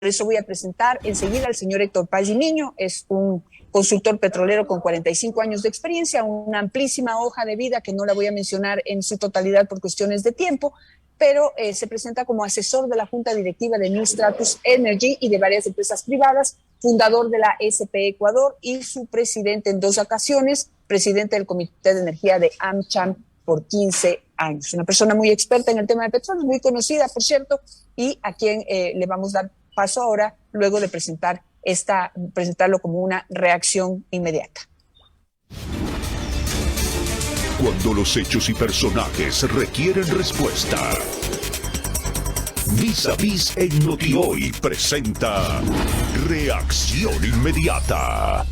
eso voy a presentar enseguida al señor Héctor Pazimiño. Es un consultor petrolero con 45 años de experiencia, una amplísima hoja de vida que no la voy a mencionar en su totalidad por cuestiones de tiempo, pero se presenta como asesor de la Junta Directiva de New Stratus Energy y de varias empresas privadas, fundador de la SP Ecuador y su presidente en 2 ocasiones, presidente del Comité de Energía de AmCham por 15 años. Una persona muy experta en el tema de petróleo, muy conocida, por cierto, y a quien le vamos a dar paso ahora, luego de presentarlo como una reacción inmediata. Cuando los hechos y personajes requieren respuesta. Vis a Vis en Noti-Hoy presenta Reacción Inmediata.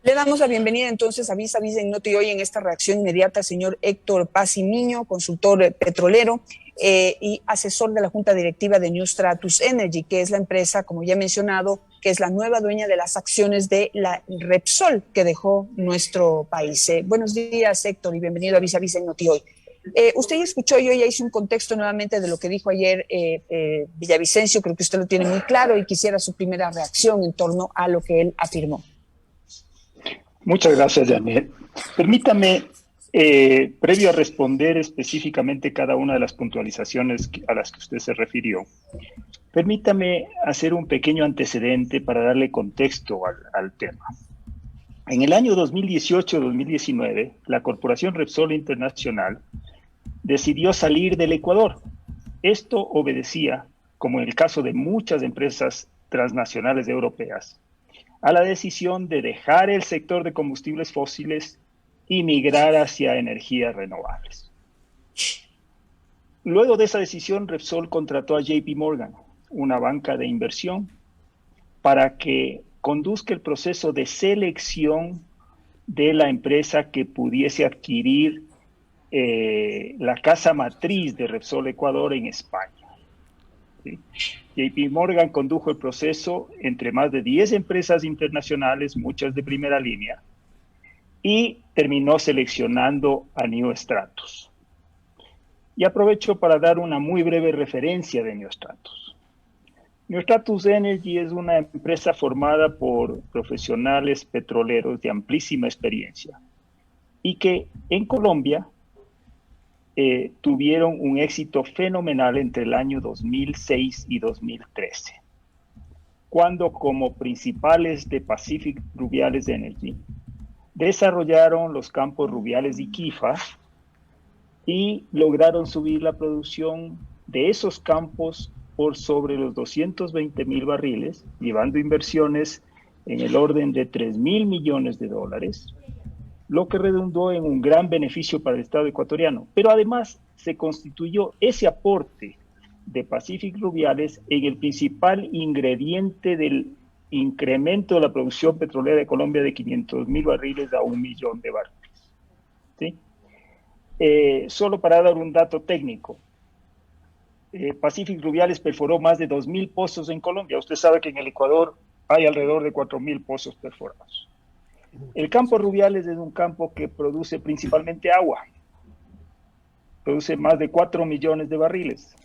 Le damos la bienvenida entonces a Vis a Vis en Noti-Hoy en esta reacción inmediata, señor Héctor Pazimiño, consultor petrolero y asesor de la Junta Directiva de New Stratus Energy, que es la empresa, como ya he mencionado, que es la nueva dueña de las acciones de la Repsol que dejó nuestro país. Buenos días, Héctor, y bienvenido a Vis en Noti-Hoy. Usted ya escuchó, yo ya hice un contexto nuevamente de lo que dijo ayer Villavicencio, creo que usted lo tiene muy claro y quisiera su primera reacción en torno a lo que él afirmó. Muchas gracias, Janet. Permítame, previo a responder específicamente cada una de las puntualizaciones a las que usted se refirió, permítame hacer un pequeño antecedente para darle contexto al tema. En el año 2018-2019, la Corporación Repsol Internacional decidió salir del Ecuador. Esto obedecía, como en el caso de muchas empresas transnacionales europeas, a la decisión de dejar el sector de combustibles fósiles y migrar hacia energías renovables. Luego de esa decisión, Repsol contrató a JP Morgan, una banca de inversión, para que conduzca el proceso de selección de la empresa que pudiese adquirir la casa matriz de Repsol Ecuador en España. ¿Sí? JP Morgan condujo el proceso entre más de 10 empresas internacionales, muchas de primera línea, y terminó seleccionando a New Stratus. Y aprovecho para dar una muy breve referencia de New Stratus. New Stratus Energy es una empresa formada por profesionales petroleros de amplísima experiencia y que en Colombia tuvieron un éxito fenomenal entre el año 2006 y 2013, cuando como principales de Pacific Rubiales Energy desarrollaron los campos Rubiales y Quifa y lograron subir la producción de esos campos por sobre los 220,000 barriles, llevando inversiones en el orden de $3,000 millones, lo que redundó en un gran beneficio para el Estado ecuatoriano. Pero además se constituyó ese aporte de Pacific Rubiales en el principal ingrediente del incremento de la producción petrolera de Colombia de 500,000 barriles a 1,000,000 de barriles. ¿Sí? Solo para dar un dato técnico, Pacific Rubiales perforó más de 2,000 pozos en Colombia. Usted sabe que en el Ecuador hay alrededor de 4,000 pozos perforados. El campo Rubiales es un campo que produce principalmente agua. Produce más de 4 millones de barriles.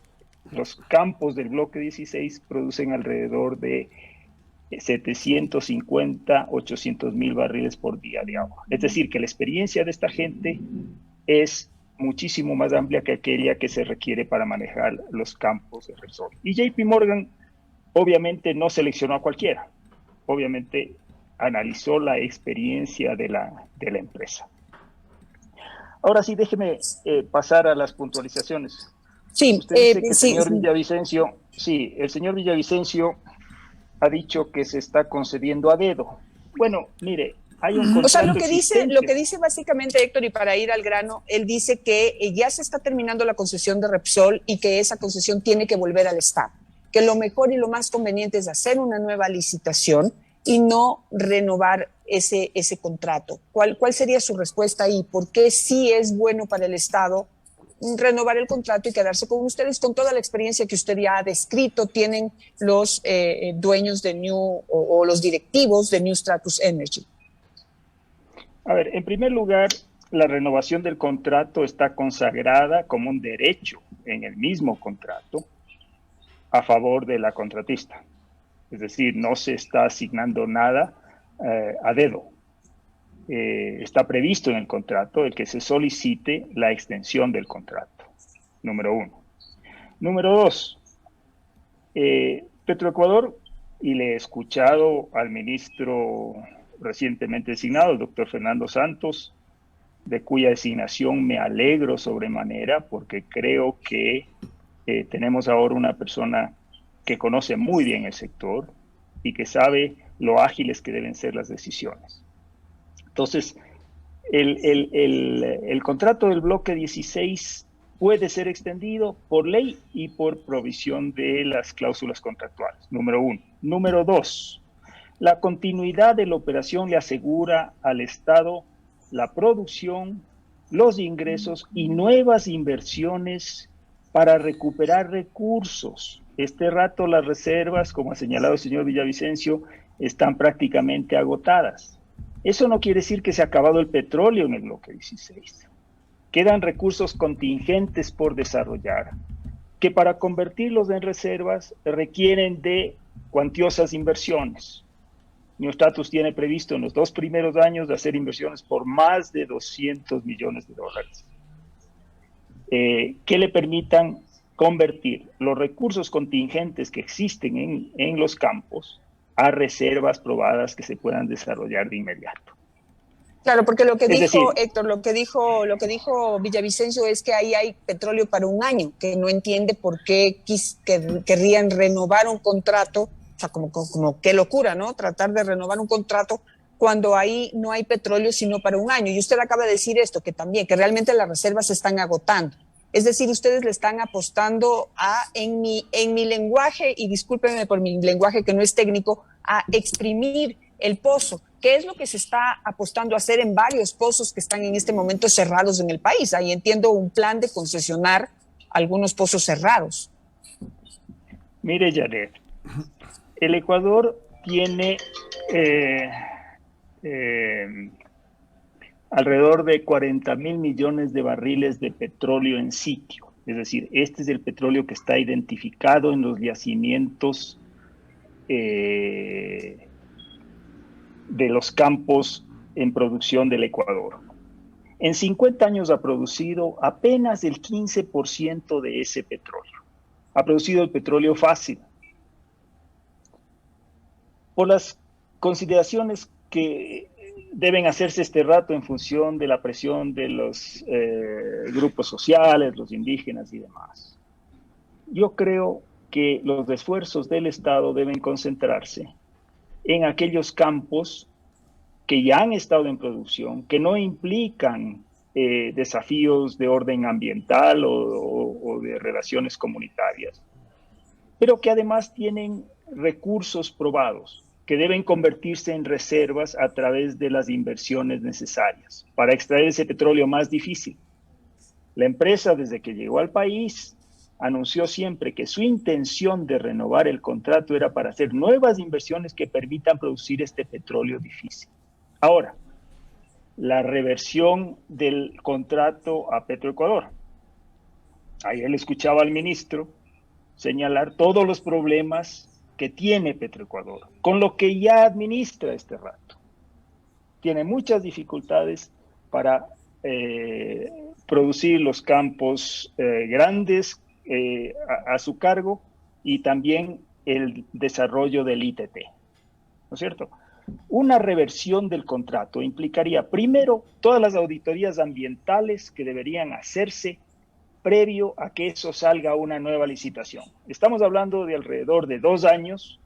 Los campos del bloque 16 producen alrededor de 750, 800,000 barriles por día de agua. Es decir, que la experiencia de esta gente es muchísimo más amplia que aquella que se requiere para manejar los campos de Repsol. Y JP Morgan obviamente no seleccionó a cualquiera. Obviamente analizó la experiencia de la empresa. Ahora sí, déjeme pasar a las puntualizaciones. Sí, usted dice que el señor Villavicencio, sí, el señor Villavicencio ha dicho que se está concediendo a dedo. Bueno, mire, hay un contrato. O sea, lo que dice básicamente, Héctor, y para ir al grano, él dice que ya se está terminando la concesión de Repsol y que esa concesión tiene que volver al Estado, que lo mejor y lo más conveniente es hacer una nueva licitación y no renovar ese contrato. ¿Cuál sería su respuesta ahí? ¿Por qué sí es bueno para el Estado renovar el contrato y quedarse con ustedes con toda la experiencia que usted ya ha descrito tienen los dueños de New o los directivos de New Stratus Energy? A ver, en primer lugar, la renovación del contrato está consagrada como un derecho en el mismo contrato a favor de la contratista. Es decir, no se está asignando nada a dedo. Está previsto en el contrato el que se solicite la extensión del contrato, número 1. Número 2, Petroecuador, y le he escuchado al ministro recientemente designado, el doctor Fernando Santos, de cuya designación me alegro sobremanera, porque creo que tenemos ahora una persona que conoce muy bien el sector y que sabe lo ágiles que deben ser las decisiones. Entonces, el contrato del bloque 16 puede ser extendido por ley y por provisión de las cláusulas contractuales, número 1. Número 2, la continuidad de la operación le asegura al Estado la producción, los ingresos y nuevas inversiones para recuperar recursos. Este rato las reservas, como ha señalado el señor Villavicencio, están prácticamente agotadas. Eso no quiere decir que se ha acabado el petróleo en el bloque 16. Quedan recursos contingentes por desarrollar, que para convertirlos en reservas requieren de cuantiosas inversiones. Neostatus tiene previsto en los 2 primeros años de hacer inversiones por más de $200 millones, que le permitan convertir los recursos contingentes que existen en los campos a reservas probadas que se puedan desarrollar de inmediato. Claro, porque lo que Es dijo decir, Héctor, lo que dijo Villavicencio es que ahí hay petróleo para un año, que no entiende por qué querrían renovar un contrato, o sea, como qué locura, ¿no? Tratar de renovar un contrato cuando ahí no hay petróleo sino para un año. Y usted acaba de decir esto, que también, que realmente las reservas se están agotando. Es decir, ustedes le están apostando en mi lenguaje, y discúlpenme por mi lenguaje que no es técnico, a exprimir el pozo. ¿Qué es lo que se está apostando a hacer en varios pozos que están en este momento cerrados en el país? Ahí entiendo un plan de concesionar algunos pozos cerrados. Mire, Janet, el Ecuador tiene alrededor de 40.000 millones de barriles de petróleo en sitio. Es decir, este es el petróleo que está identificado en los yacimientos de los campos en producción del Ecuador. En 50 años ha producido apenas el 15% de ese petróleo. Ha producido el petróleo fácil. Por las consideraciones que deben hacerse este rato en función de la presión de los grupos sociales, los indígenas y demás. Yo creo que los esfuerzos del Estado deben concentrarse en aquellos campos que ya han estado en producción, que no implican desafíos de orden ambiental o de relaciones comunitarias, pero que además tienen recursos probados, que deben convertirse en reservas a través de las inversiones necesarias para extraer ese petróleo más difícil. La empresa, desde que llegó al país, anunció siempre que su intención de renovar el contrato era para hacer nuevas inversiones que permitan producir este petróleo difícil. Ahora, la reversión del contrato a Petroecuador. Ayer le escuchaba al ministro señalar todos los problemas que tiene Petroecuador, con lo que ya administra este rato. Tiene muchas dificultades para producir los campos grandes a su cargo y también el desarrollo del ITT, ¿no es cierto? Una reversión del contrato implicaría, primero, todas las auditorías ambientales que deberían hacerse previo a que eso salga a una nueva licitación. Estamos hablando de alrededor de 2 años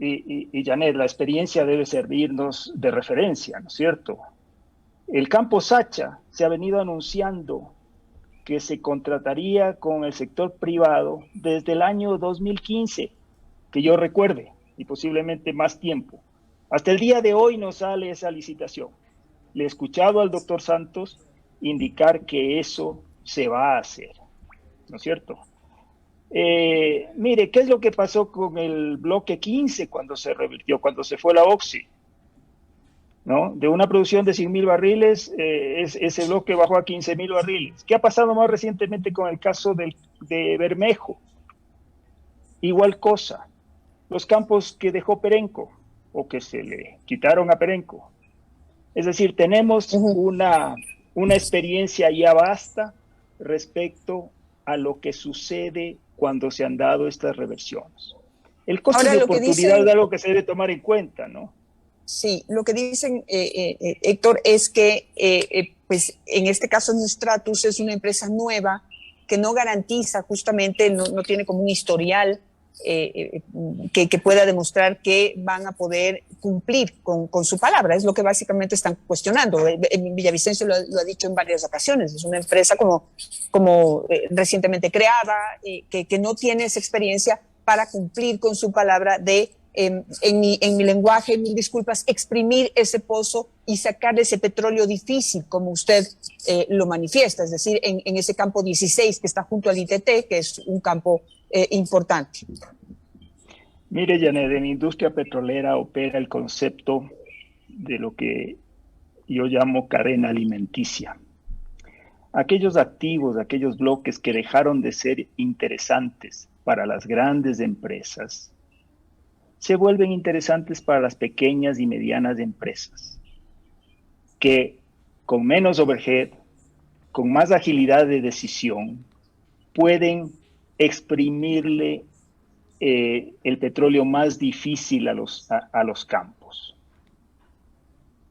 y Janet, la experiencia debe servirnos de referencia, ¿no es cierto? El campo Sacha se ha venido anunciando que se contrataría con el sector privado desde el año 2015, que yo recuerde, y posiblemente más tiempo. Hasta el día de hoy no sale esa licitación. Le he escuchado al doctor Santos indicar que eso se va a hacer, ¿no es cierto? Mire, ¿qué es lo que pasó con el bloque 15 cuando se revirtió, cuando se fue la Oxy? ¿no? De una producción de 100,000 barriles, ese bloque bajó a 15,000 barriles. ¿Qué ha pasado más recientemente con el caso de Bermejo? Igual cosa. Los campos que dejó Perenco, o que se le quitaron a Perenco. Es decir, tenemos una experiencia ya vasta respecto a lo que sucede cuando se han dado estas reversiones. El costo de oportunidad es algo que se debe tomar en cuenta, ¿no? Sí, lo que dicen, Héctor, es que pues en este caso Stratus es una empresa nueva que no garantiza justamente, no tiene como un historial que pueda demostrar que van a poder cumplir con su palabra. Es lo que básicamente están cuestionando. Villavicencio lo ha dicho en varias ocasiones. Es una empresa como recientemente creada, que no tiene esa experiencia para cumplir con su palabra de, en mi lenguaje, mil disculpas, exprimir ese pozo y sacar ese petróleo difícil, como usted lo manifiesta, es decir, en ese campo 16 que está junto al ITT, que es un campo importante. Mire, Janet, en industria petrolera opera el concepto de lo que yo llamo cadena alimenticia. Aquellos activos, aquellos bloques que dejaron de ser interesantes para las grandes empresas, se vuelven interesantes para las pequeñas y medianas empresas, que con menos overhead, con más agilidad de decisión, pueden exprimirle el petróleo más difícil a los campos.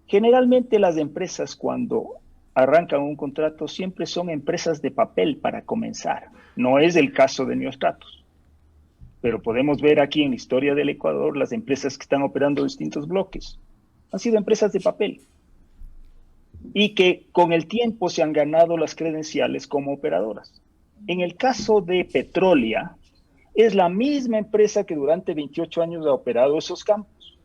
Generalmente las empresas, cuando arrancan un contrato, siempre son empresas de papel para comenzar. No es el caso de Neostratus, pero podemos ver aquí en la historia del Ecuador las empresas que están operando distintos bloques. Han sido empresas de papel y que con el tiempo se han ganado las credenciales como operadoras. En el caso de Petrolia, es la misma empresa que durante 28 años ha operado esos campos,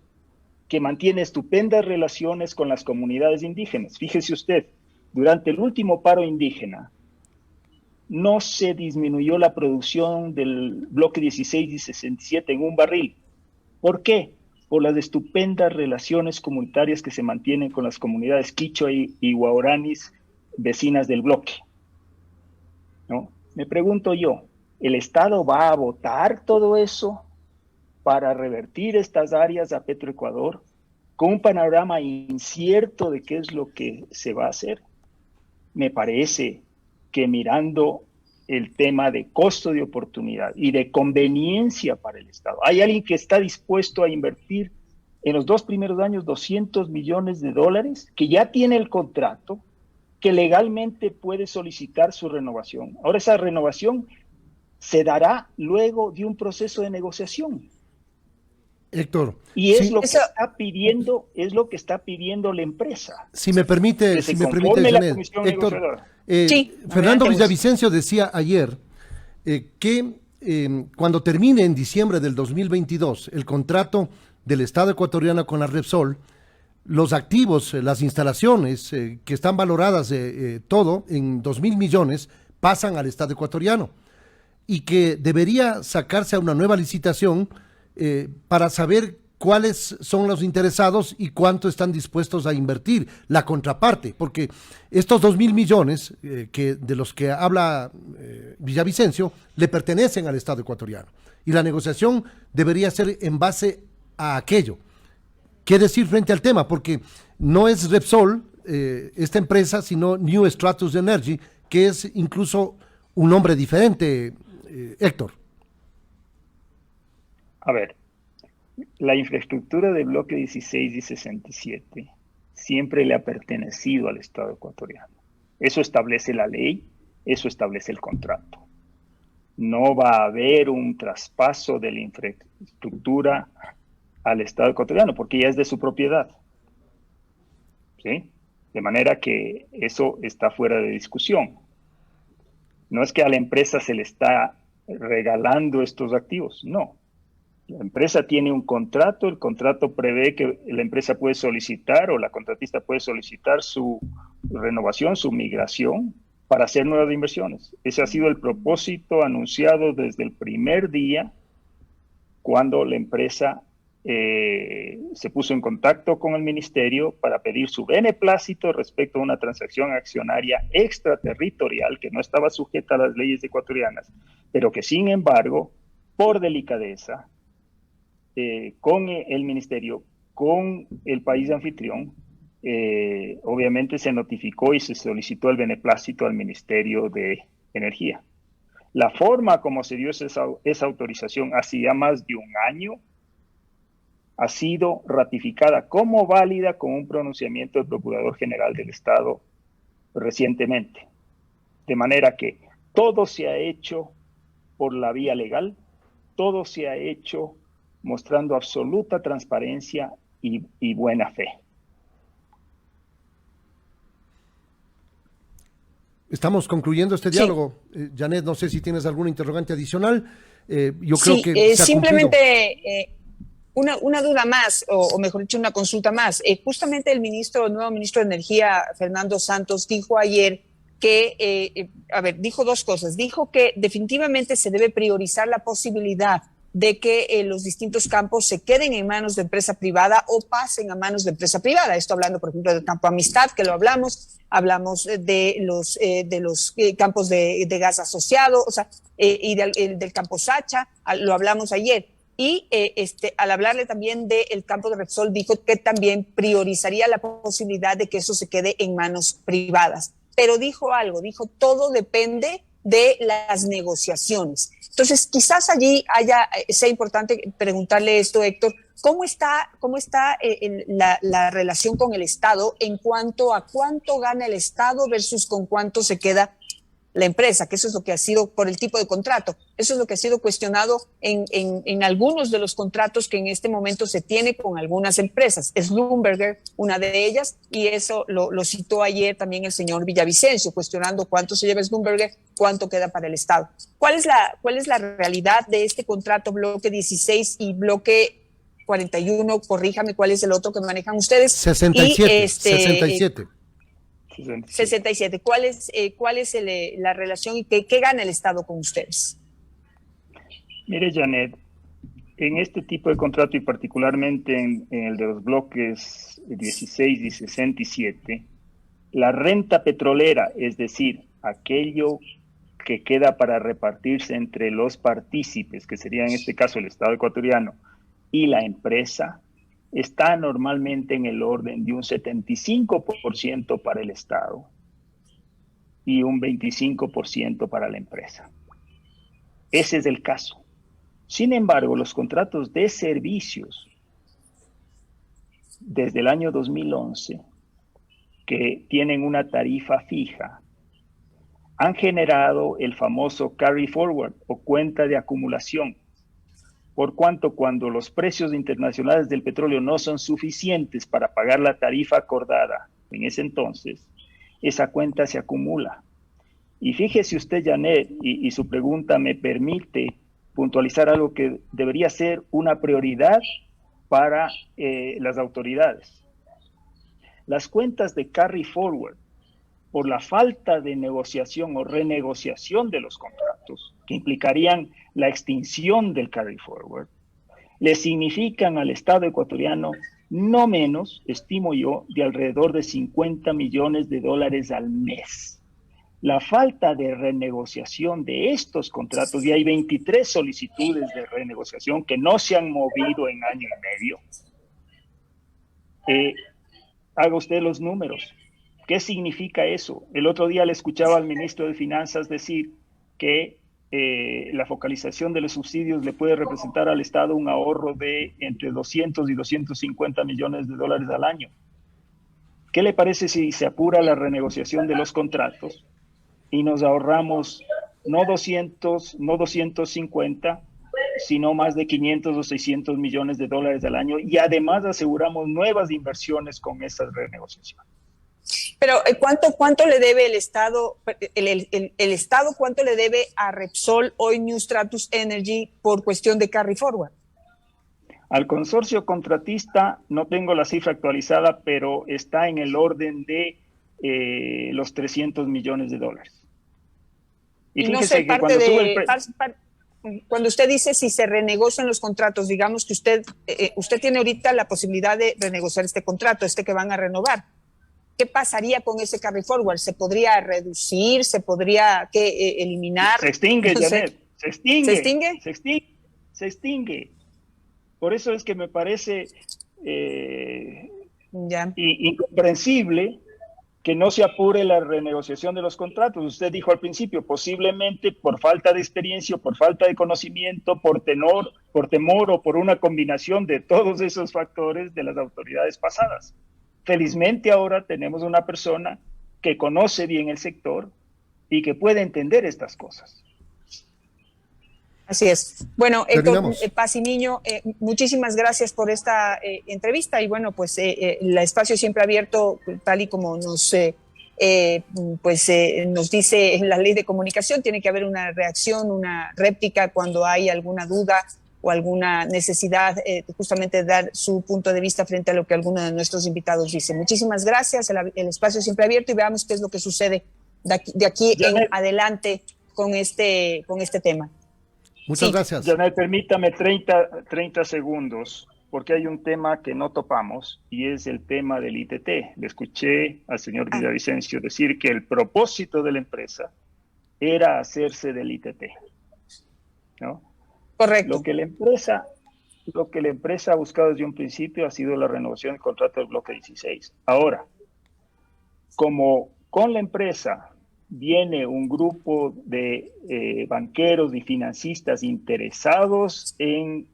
que mantiene estupendas relaciones con las comunidades indígenas. Fíjese usted, durante el último paro indígena, no se disminuyó la producción del bloque 16 y 67 en un barril. ¿Por qué? Por las estupendas relaciones comunitarias que se mantienen con las comunidades quichua y guaraníes vecinas del bloque, ¿no? Me pregunto yo, ¿el Estado va a votar todo eso para revertir estas áreas a Petroecuador con un panorama incierto de qué es lo que se va a hacer? Me parece que mirando el tema de costo de oportunidad y de conveniencia para el Estado, hay alguien que está dispuesto a invertir en los 2 primeros años $200 millones, que ya tiene el contrato, que legalmente puede solicitar su renovación. Ahora esa renovación se dará luego de un proceso de negociación. Héctor. Y es lo que está pidiendo, la empresa. Si me permite, Janet, Héctor, Fernando Villavicencio decía ayer que cuando termine en diciembre del 2022 el contrato del Estado ecuatoriano con la Repsol, los activos, las instalaciones que están valoradas todo en 2,000 millones pasan al Estado ecuatoriano y que debería sacarse a una nueva licitación para saber cuáles son los interesados y cuánto están dispuestos a invertir la contraparte, porque estos 2,000 millones de los que habla Villavicencio le pertenecen al Estado ecuatoriano y la negociación debería ser en base a aquello. ¿Qué decir frente al tema? Porque no es Repsol esta empresa, sino New Stratus Energy, que es incluso un nombre diferente, Héctor. A ver, la infraestructura del bloque 16 y 67 siempre le ha pertenecido al Estado ecuatoriano. Eso establece la ley, eso establece el contrato. No va a haber un traspaso de la infraestructura al Estado ecuatoriano porque ya es de su propiedad, ¿sí? De manera que eso está fuera de discusión. No es que a la empresa se le está regalando estos activos, no. La empresa tiene un contrato, el contrato prevé que la empresa puede solicitar o la contratista puede solicitar su renovación, su migración para hacer nuevas inversiones. Ese ha sido el propósito anunciado desde el primer día cuando la empresa se puso en contacto con el ministerio para pedir su beneplácito respecto a una transacción accionaria extraterritorial que no estaba sujeta a las leyes ecuatorianas, pero que sin embargo, por delicadeza, con el ministerio, con el país anfitrión, obviamente se notificó y se solicitó el beneplácito al Ministerio de Energía. La forma como se dio esa autorización hacía más de un año ha sido ratificada como válida con un pronunciamiento del Procurador General del Estado recientemente. De manera que todo se ha hecho por la vía legal, todo se ha hecho mostrando absoluta transparencia y buena fe. Estamos concluyendo este diálogo. Sí. Janet, no sé si tienes algún interrogante adicional. Yo creo que se ha simplemente una duda más, o mejor dicho, una consulta más. Justamente el nuevo ministro de Energía, Fernando Santos, dijo ayer que, dijo dos cosas. Dijo que definitivamente se debe priorizar la posibilidad de que los distintos campos se queden en manos de empresa privada o pasen a manos de empresa privada. Esto hablando, por ejemplo, del campo Amistad, que lo hablamos de los campos de gas asociado, o sea, y del campo Sacha, lo hablamos ayer. Y al hablarle también del campo de Repsol, dijo que también priorizaría la posibilidad de que eso se quede en manos privadas. Pero dijo algo, todo depende de las negociaciones. Entonces, quizás allí sea importante preguntarle esto, Héctor, ¿cómo está la relación con el Estado en cuanto a cuánto gana el Estado versus con cuánto se queda la empresa? Que eso es lo que ha sido por el tipo de contrato. Eso es lo que ha sido cuestionado en algunos de los contratos que en este momento se tiene con algunas empresas. Schlumberger, una de ellas, y eso lo citó ayer también el señor Villavicencio, cuestionando cuánto se lleva Schlumberger, cuánto queda para el Estado. ¿Cuál es la realidad de este contrato bloque 16 y bloque 41? Corríjame, ¿cuál es el otro que manejan ustedes? 67. 67. ¿Cuál es la relación y qué gana el Estado con ustedes? Mire, Janet, en este tipo de contrato y particularmente en el de los bloques 16 y 67, la renta petrolera, es decir, aquello que queda para repartirse entre los partícipes, que sería en este caso el Estado ecuatoriano y la empresa, está normalmente en el orden de un 75% para el Estado y un 25% para la empresa. Ese es el caso. Sin embargo, los contratos de servicios desde el año 2011, que tienen una tarifa fija, han generado el famoso carry forward o cuenta de acumulación, por cuanto cuando los precios internacionales del petróleo no son suficientes para pagar la tarifa acordada en ese entonces, esa cuenta se acumula. Y fíjese usted, Janet, y su pregunta me permite puntualizar algo que debería ser una prioridad para las autoridades. Las cuentas de carry forward, por la falta de negociación o renegociación de los contratos, que implicarían la extinción del carry forward, le significan al Estado ecuatoriano no menos, estimo yo, de alrededor de $50 millones al mes. La falta de renegociación de estos contratos, y hay 23 solicitudes de renegociación que no se han movido en año y medio. Haga usted los números. ¿Qué significa eso? El otro día le escuchaba al ministro de Finanzas decir que la focalización de los subsidios le puede representar al Estado un ahorro de entre 200 y 250 millones de dólares al año. ¿Qué le parece si se apura la renegociación de los contratos y nos ahorramos no 200, no 250, sino más de 500 o 600 millones de dólares al año, y además aseguramos nuevas inversiones con esas renegociaciones? Pero ¿cuánto le debe el Estado, el Estado cuánto le debe a Repsol, hoy New Stratus Energy, por cuestión de carry forward? Al consorcio contratista no tengo la cifra actualizada, pero está en el orden de los $300 millones. Y fíjese no sé, que cuando sube el cuando usted dice si se renegocian los contratos, digamos que usted tiene ahorita la posibilidad de renegociar este contrato, que van a renovar. ¿Qué pasaría con ese carry forward? ¿Se podría reducir? ¿Se podría eliminar? Se extingue, Janet. Se extingue. ¿Se extingue? Se extingue. Por eso es que me parece incomprensible que no se apure la renegociación de los contratos. Usted dijo al principio, posiblemente por falta de experiencia, por falta de conocimiento, por temor o por una combinación de todos esos factores de las autoridades pasadas. Felizmente ahora tenemos una persona que conoce bien el sector y que puede entender estas cosas. Así es. Bueno, Héctor Pazimiño, muchísimas gracias por esta entrevista y bueno, pues el espacio siempre abierto, tal y como nos dice la ley de comunicación, tiene que haber una reacción, una réplica cuando hay alguna duda o alguna necesidad justamente de dar su punto de vista frente a lo que alguno de nuestros invitados dice. Muchísimas gracias, el espacio siempre abierto y veamos qué es lo que sucede de aquí en adelante con este tema. Muchas gracias. Janet, permítame 30 segundos, porque hay un tema que no topamos y es el tema del ITT. Le escuché al señor Villavicencio decir que el propósito de la empresa era hacerse del ITT, ¿no? Correcto. Lo que la empresa ha buscado desde un principio ha sido la renovación del contrato del bloque 16. Ahora, como con la empresa viene un grupo de banqueros y financistas interesados en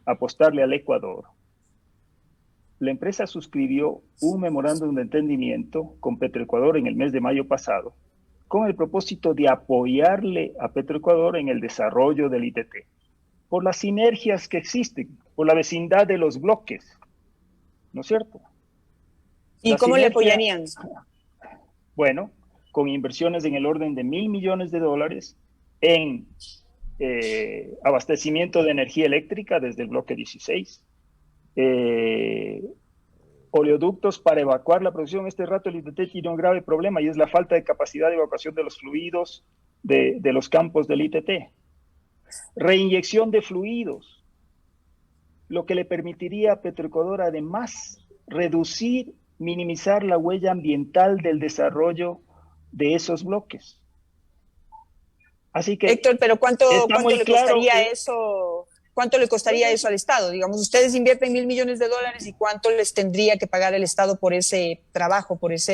apostarle al Ecuador, la empresa suscribió un memorándum de entendimiento con Petroecuador en el mes de mayo pasado, con el propósito de apoyarle a Petroecuador en el desarrollo del ITT, por las sinergias que existen, por la vecindad de los bloques, ¿no es cierto? ¿Y cómo le apoyarían? Bueno, con inversiones en el orden de $1.000 millones en abastecimiento de energía eléctrica desde el bloque 16, oleoductos para evacuar la producción. Este rato el ITT tiene un grave problema y es la falta de capacidad de evacuación de los fluidos de los campos del ITT. Reinyección de fluidos, lo que le permitiría a Petroecuador además minimizar la huella ambiental del desarrollo de esos bloques. Así que, Héctor, pero ¿cuánto le costaría eso? ¿Cuánto le costaría eso al Estado? Digamos, ustedes invierten $1.000 millones y ¿cuánto les tendría que pagar el Estado por ese trabajo, por esa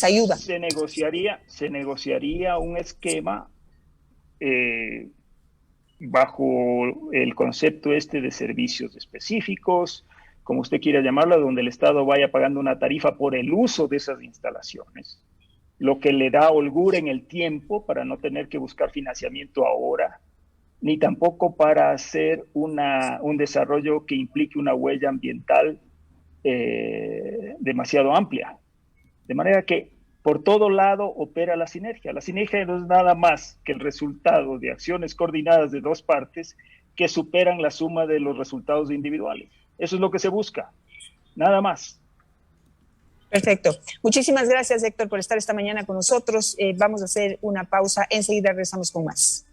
ayuda? Se negociaría un esquema bajo el concepto de servicios específicos, como usted quiera llamarlo, donde el Estado vaya pagando una tarifa por el uso de esas instalaciones, lo que le da holgura en el tiempo para no tener que buscar financiamiento ahora, ni tampoco para hacer un desarrollo que implique una huella ambiental demasiado amplia. De manera que por todo lado opera la sinergia. La sinergia no es nada más que el resultado de acciones coordinadas de dos partes que superan la suma de los resultados individuales. Eso es lo que se busca, nada más. Perfecto. Muchísimas gracias, Héctor, por estar esta mañana con nosotros. Vamos a hacer una pausa. Enseguida regresamos con más.